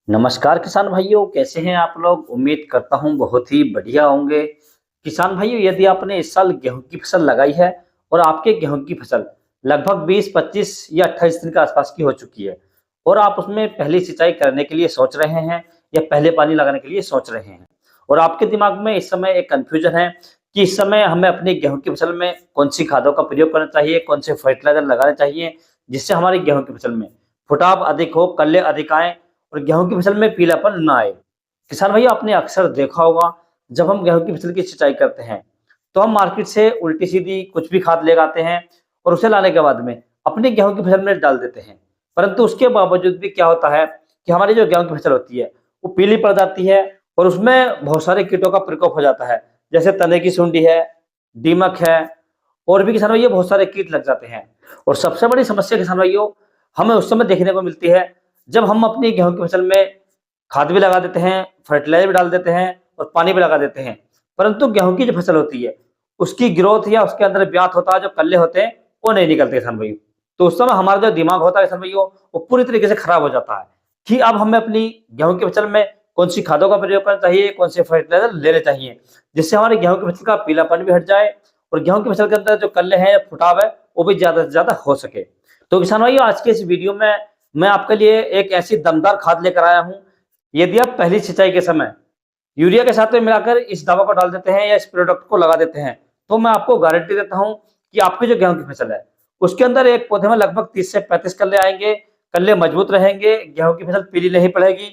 नमस्कार किसान भाइयों, कैसे हैं आप लोग। उम्मीद करता हूं बहुत ही बढ़िया होंगे। किसान भाइयों, यदि आपने इस साल गेहूं की फसल लगाई है और आपके गेहूं की फसल लगभग 20, 25 या 28 दिन के आसपास की हो चुकी है और आप उसमें पहली सिंचाई करने के लिए सोच रहे हैं या पहले पानी लगाने के लिए सोच रहे हैं और आपके दिमाग में इस समय एक कंफ्यूजन है कि इस समय हमें अपनी गेहूं की फसल में कौन सी खादों का प्रयोग करना चाहिए, कौन से फर्टिलाइजर लगाने चाहिए जिससे हमारी गेहूं की फसल में फुटाव अधिक हो, कल्ले अधिक आए और गेहूं की फसल में पीलापन ना आए। किसान भाइयों, आपने अक्सर देखा होगा, जब हम गेहूं की फसल की सिंचाई करते हैं तो हम मार्केट से उल्टी सीधी कुछ भी खाद ले आते हैं और उसे लाने के बाद में अपनी गेहूं की फसल में डाल देते हैं। परंतु उसके बावजूद भी क्या होता है कि हमारी जो गेहूं की फसल होती है वो पीली पड़ जाती है और उसमें बहुत सारे कीटों का प्रकोप हो जाता है। जैसे तने की सुंडी है, दीमक है और भी किसान भाइयों बहुत सारे कीट लग जाते हैं। और सबसे बड़ी समस्या किसान भाइयों हमें उस समय देखने को मिलती है जब हम अपनी गेहूं की फसल में खाद भी लगा देते हैं, फर्टिलाइजर भी डाल देते हैं और पानी भी लगा देते हैं, परंतु गेहूं की जो फसल होती है उसकी ग्रोथ या उसके अंदर ब्यात होता है, जो कल्ले होते हैं वो नहीं निकलते किसान भाइयों। तो उस समय हमारा जो दिमाग होता है किसान भाइयों वो पूरी तरीके से खराब हो जाता है कि अब हमें अपनी गेहूं की फसल में कौन सी खादों का प्रयोग करना चाहिए, कौन से फर्टिलाइजर लेने चाहिए जिससे हमारे गेहूं की फसल का पीलापन भी हट जाए और गेहूं की फसल के अंदर जो कल्ले हैं या फुटाव है वो भी ज्यादा से ज्यादा हो सके। तो किसान भाइयों, आज के इस वीडियो में मैं आपके लिए एक ऐसी दमदार खाद लेकर आया हूं। यदि आप पहली सिंचाई के समय यूरिया के साथ में मिलाकर इस दवा को डाल देते हैं या इस प्रोडक्ट को लगा देते हैं तो मैं आपको गारंटी देता हूं कि आपकी जो गेहूं की फसल है उसके अंदर एक पौधे में लगभग 30 से 35 कल्ले आएंगे। कल्ले मजबूत रहेंगे, गेहूं की फसल पीली नहीं पड़ेगी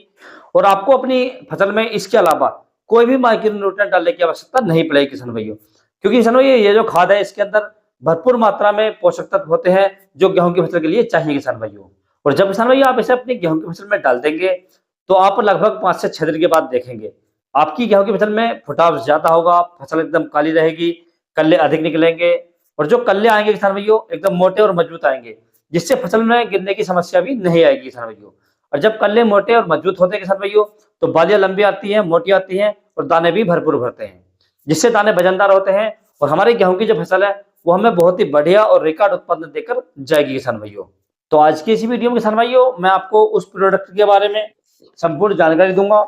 और आपको अपनी फसल में इसके अलावा कोई भी माइक्रो न्यूट्रिएंट डालने की आवश्यकता नहीं पड़ेगी किसान भाइयों। क्योंकि किसान भाइयों ये जो खाद है इसके अंदर भरपूर मात्रा में पोषक तत्व होते हैं जो गेहूं की फसल के लिए चाहिए किसान भाइयों। और जब किसान भाइयों आप इसे अपनी गेहूं की फसल में डाल देंगे तो आप लगभग 5 से 6 दिन के बाद देखेंगे आपकी गेहूं की फसल में फुटाव ज्यादा होगा, फसल एकदम काली रहेगी, कल्ले अधिक निकलेंगे और जो कल्ले आएंगे किसान भाइयों एकदम मोटे और मजबूत आएंगे जिससे फसल में गिरने की समस्या भी नहीं आएगी किसान भाइयों। और जब कल्ले मोटे और मजबूत होते हैं किसान भाइयों तो बालियां लंबी आती हैं, मोटी आती हैं और दाने भी भरपूर भरते हैं जिससे दाने वजनदार होते हैं और हमारी गेहूं की जो फसल है वो हमें बहुत ही बढ़िया और रिकॉर्ड उत्पादन देकर जाएगी किसान भाइयों। तो आज की इसी वीडियो में किसान भाइयों मैं आपको उस प्रोडक्ट के बारे में संपूर्ण जानकारी दूंगा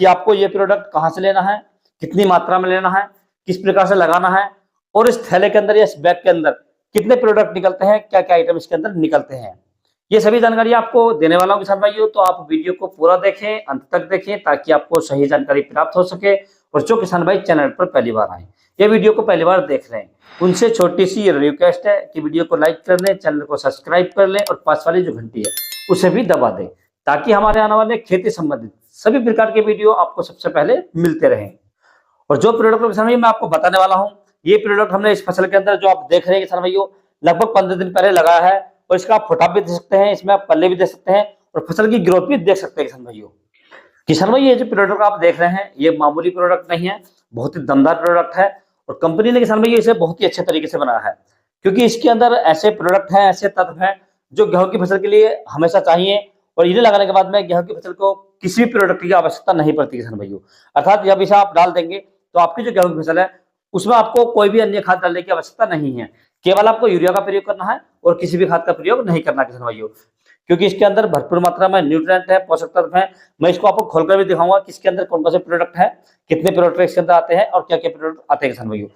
कि आपको ये प्रोडक्ट कहाँ से लेना है, कितनी मात्रा में लेना है, किस प्रकार से लगाना है और इस थैले के अंदर या इस बैग के अंदर कितने प्रोडक्ट निकलते हैं, क्या क्या आइटम इसके अंदर निकलते हैं। ये सभी जानकारी आपको देने वाला हूं किसान भाइयों, तो आप वीडियो को पूरा देखें, अंत तक देखें ताकि आपको सही जानकारी प्राप्त हो सके। और जो किसान भाई चैनल पर पहली बार आए, ये वीडियो को पहली बार देख रहे हैं, उनसे छोटी सी रिक्वेस्ट है कि वीडियो को लाइक कर लें, चैनल को सब्सक्राइब कर लें और पास वाली जो घंटी है उसे भी दबा दें ताकि हमारे आने वाले खेती संबंधित सभी प्रकार के वीडियो आपको सबसे पहले मिलते रहें। और जो प्रोडक्ट किसान भाई मैं आपको बताने वाला हूं, ये प्रोडक्ट हमने इस फसल के अंदर जो आप देख रहे हैं किसान भाइयों लगभग 15 दिन पहले लगाया है और इसका आप फुटाव भी दे सकते हैं, इसमें आप पल्ले भी दे सकते हैं और फसल की ग्रोथ भी देख सकते हैं किसान भाइयों। किसान भाई ये जो प्रोडक्ट आप देख रहे हैं ये मामूली प्रोडक्ट नहीं है, बहुत ही दमदार प्रोडक्ट है और कंपनी ने किसान भाई इसे बहुत ही अच्छे तरीके से बनाया है क्योंकि इसके अंदर ऐसे प्रोडक्ट हैं, ऐसे तत्व हैं जो गेहूं की फसल के लिए हमेशा चाहिए और इन्हें लगाने के बाद में गेहूं की फसल को किसी भी प्रोडक्ट की आवश्यकता नहीं पड़ती किसान भाइयों। अर्थात जब इसे आप डाल देंगे तो आपकी जो गेहूं की फसल है उसमें आपको कोई भी अन्य खाद डालने की आवश्यकता नहीं है, केवल आपको यूरिया का प्रयोग करना है और किसी भी खाद का प्रयोग नहीं करना किसान भाइयों। क्योंकि इसके अंदर भरपूर मात्रा में न्यूट्रिएंट है, पोषक तत्व है। मैं इसको आपको खोलकर भी दिखाऊंगा कि इसके अंदर कौन कौन से प्रोडक्ट है, कितने प्रोडक्ट इसके अंदर आते हैं और क्या क्या प्रोडक्ट आते हैं किसान भाइयों।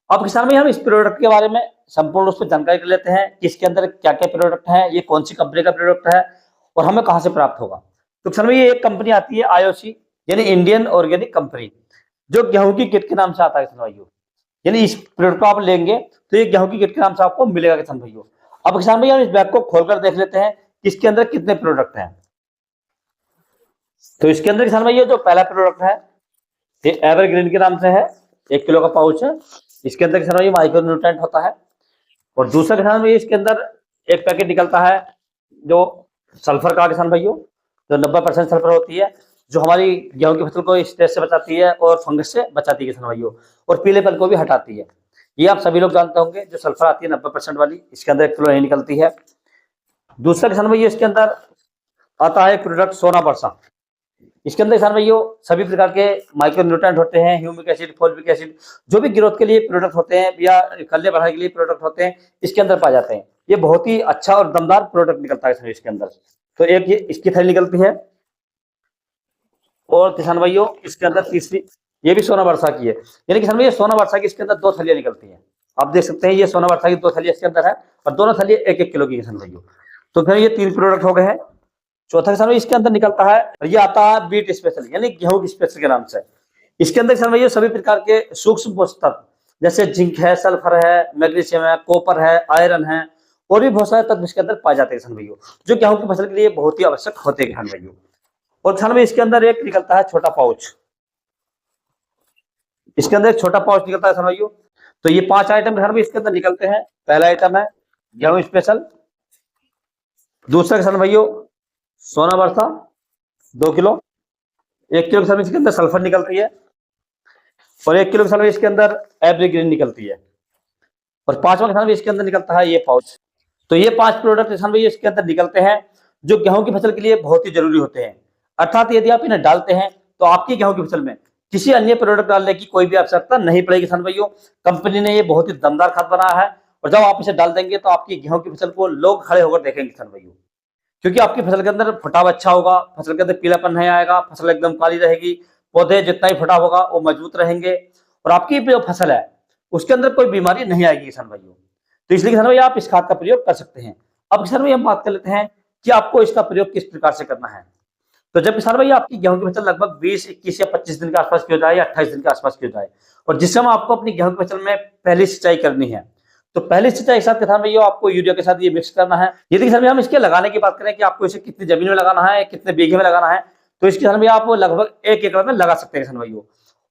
अब किसान भाई हम इस प्रोडक्ट के बारे में संपूर्ण रूप से जानकारी कर लेते हैं कि इसके अंदर क्या क्या प्रोडक्ट है, ये कौन सी कंपनी का प्रोडक्ट है और हमें कहाँ से प्राप्त होगा। तो किसान भाई ये एक कंपनी आती है आईओसी यानी इंडियन ऑर्गेनिक कंपनी, जो गेहूं की किट के नाम से आता है किसान भाइयों। यानी इस प्रोडक्ट को आप लेंगे तो ये गेहूं की किट के नाम से आपको मिलेगा किसान भाइयों। अब किसान भाई हम इस बैग को खोलकर देख लेते हैं कि इसके अंदर कितने प्रोडक्ट हैं। तो इसके अंदर किसान भाइयों जो पहला प्रोडक्ट है ये एवरग्रीन के नाम से है, 1 किलो का पाउच है। इसके अंदर किसान भाई माइक्रो न्यूट्रिएंट होता है। और दूसरा किसान भाई इसके अंदर एक पैकेट निकलता है जो सल्फर का किसान भाइयों, जो 90% सल्फर होती है, जो हमारी गेहूं की फसल को स्ट्रेस से बचाती है और फंगस से बचाती है किसान भाइयों और पीलेपन को भी हटाती है। ये आप सभी लोग जानते होंगे, जो सल्फर आती है 90% वाली, इसके अंदर 1 किलो नहीं निकलती है। दूसरा किसान भाइयों इसके अंदर आता है प्रोडक्ट सोना वर्षा। इसके अंदर किसान भाइयों सभी प्रकार के माइक्रो न्यूट्रिएंट होते हैं, ह्यूमिक एसिड, फॉलिक एसिड, जो भी ग्रोथ के लिए प्रोडक्ट होते हैं या कल्ले बढ़ाने के लिए प्रोडक्ट होते हैं इसके अंदर पाए जाते हैं। ये बहुत ही अच्छा और दमदार प्रोडक्ट निकलता है इसके अंदर। तो एक ये इसकी थैली निकलती है और किसान भाइयों इसके अंदर तीसरी, ये भी सोना वर्षा की है, यानी किसान भाई सोना वर्षा की इसके अंदर 2 थैलियां निकलती हैं। आप देख सकते हैं ये सोना वर्षा की 2 थैलियां इसके अंदर है और दोनों थैलियां 1-1 किलो की किसान भाइयों। तो फिर ये 3 प्रोडक्ट हो गए हैं। चौथा किसान भाई इसके अंदर निकलता है, ये आता है बीट स्पेशल यानी गेहूं की स्पेशल के नाम से। इसके अंदर किसान भाइयों सभी प्रकार के सूक्ष्म पोषक तत्व जैसे जिंक है, सल्फर है, मैग्नीशियम है, कॉपर है, आयरन है और भी बहुत सारे तत्व इसके अंदर पाए जाते हैं किसान भाइयों, जो गेहूं की फसल के लिए बहुत ही आवश्यक होते हैं किसान भाइयों। और किसान भाई इसके अंदर एक निकलता है छोटा पाउच, इसके अंदर एक छोटा पाउच निकलता है किसान भाइयों। तो ये 5 आइटम किसान भाई इसके अंदर निकलते हैं। पहला आइटम है गेहूं स्पेशल, दूसरा किसान भाइयों सोना वर्षा 2 किलो, 1 किलो किसान इसके अंदर सल्फर निकलती है और 1 किलो किसान इसके अंदर एवरीग्रीन निकलती है और 5वां किसान इसके अंदर निकलता है ये पाउच। तो ये 5 प्रोडक्ट किसान भाई इसके अंदर निकलते हैं जो गेहूं की फसल के लिए बहुत ही जरूरी होते हैं। अर्थात यदि आप इन्हें डालते हैं तो आपकी गेहूं की फसल में किसी अन्य प्रोडक्ट डालने की कोई भी आवश्यकता नहीं पड़ेगी किसान भाइयों। कंपनी ने ये बहुत ही दमदार खाद बनाया है और जब आप इसे डाल देंगे तो आपकी गेहूं की फसल को लोग खड़े होकर देखेंगे किसान भाइयों, क्योंकि आपकी फसल के अंदर फुटाव अच्छा होगा, फसल के अंदर पीलापन नहीं आएगा, फसल एकदम काली रहेगी, पौधे जितना ही फुटाव होगा वो मजबूत रहेंगे और आपकी जो फसल है उसके अंदर कोई बीमारी नहीं आएगी किसान भाइयों। तो इसलिए किसान भाई आप इस खाद का प्रयोग कर सकते हैं। अब किसान भाई हम बात कर लेते हैं कि आपको इसका प्रयोग किस प्रकार से करना है। तो जब किसान भाई आपकी गेहूं की फसल लगभग 20, 21 या 25 दिन के आसपास की हो जाए या 28 दिन के आसपास की हो जाए और जिस समय आपको अपनी गेहूं की फसल में पहली सिंचाई करनी है, तो पहली सिंचाई के साथ किसान भैया आपको यूरिया के साथ ये मिक्स करना है। यदि किसान भैया हम इसके लगाने की बात करें कि आपको इसे कितनी जमीन में लगाना है, कितने बीघे में लगाना है, तो इसके किसान भैया आप लगभग 1 एकड़ में लगा सकते हैं किसान भाइयों।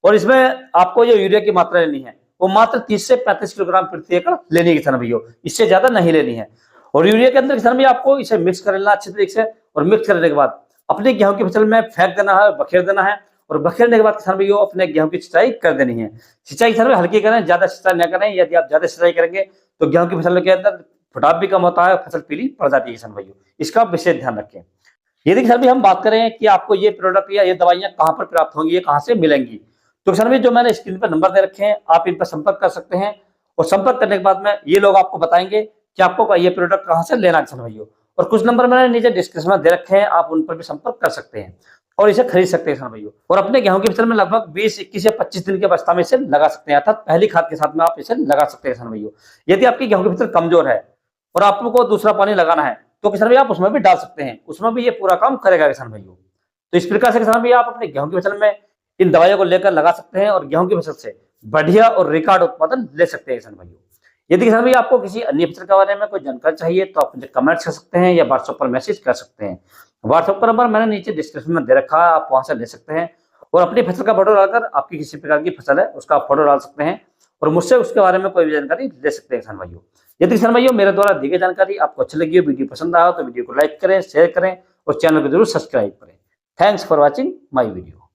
और इसमें आपको जो यूरिया की मात्रा लेनी है वो मात्र 30 से 35 किलोग्राम प्रति एकड़ लेनी है किसान भैया, इससे ज्यादा नहीं लेनी है। और यूरिया के अंदर किसान भैया आपको इसे मिक्स कर लेना अच्छे तरीके से और मिक्स करने के बाद अपने गेहूं की फसल में फेंक देना है, बखेर देना है और बखेरने के बाद किसान भैया अपने गेहूं की सिंचाई कर देनी है। सिंचाई किसान भैया हल्की करें, ज्यादा सिंचाई न करें। यदि आप ज्यादा सिंचाई करेंगे तो गेहूं की फसल के अंदर फुटाव भी कम होता है, फसल पीली पड़ जाती है किसान भाइयों, इसका विशेष ध्यान रखें। यदि किसान भाई हम बात करें कि आपको ये प्रोडक्ट या ये दवाइयां कहां पर प्राप्त होंगी, ये कहां से मिलेंगी, तो किसान भाई जो मैंने स्क्रीन पर नंबर दे रखे हैं आप इन पर संपर्क कर सकते हैं और संपर्क करने के बाद में ये लोग आपको बताएंगे कि आपको ये प्रोडक्ट कहां से लेना है किसान भाइयों। और कुछ नंबर मैंने नीचे डिस्क्रिप्शन में दे रखे हैं, आप उन पर भी संपर्क कर सकते हैं और इसे खरीद सकते हैं किसान भाइयों। और अपने गेहूं की फसल में लगभग 20, 21 या 25 दिन के अवस्था में इसे लगा सकते हैं, अर्थात पहली खाद के साथ में आप इसे लगा सकते हैं किसान भाइयों। यदि आपकी गेहूं की फसल कमजोर है और आपको दूसरा पानी लगाना है तो किसान भैया आप उसमें भी डाल सकते हैं, उसमें भी ये पूरा काम करेगा किसान भाइयों। तो इस प्रकार से किसान भैया आप अपने गेहूं की फसल में इन दवाइयों को लेकर लगा सकते हैं और गेहूं की फसल से बढ़िया और रिकॉर्ड उत्पादन ले सकते हैं किसान भाइयों। यदि किसान भैया आपको किसी अन्य फसल के बारे में कोई जानकारी चाहिए तो आप मुझे कमेंट कर सकते हैं या व्हाट्सएप पर मैसेज कर सकते हैं। व्हाट्सएप पर नंबर मैंने नीचे डिस्क्रिप्शन में दे रखा है, आप वहां से ले सकते हैं और अपनी फसल का फोटो डालकर आपकी किसी प्रकार की फसल है उसका फोटो डाल सकते हैं और मुझसे उसके बारे में कोई भी जानकारी ले सकते हैं किसान भाइयों। यदि किसान भाइयों मेरे द्वारा दी गई जानकारी आपको अच्छी लगी हो, वीडियो पसंद आया हो तो वीडियो को लाइक करें, शेयर करें और चैनल को जरूर सब्सक्राइब करें। Thanks for watching my video.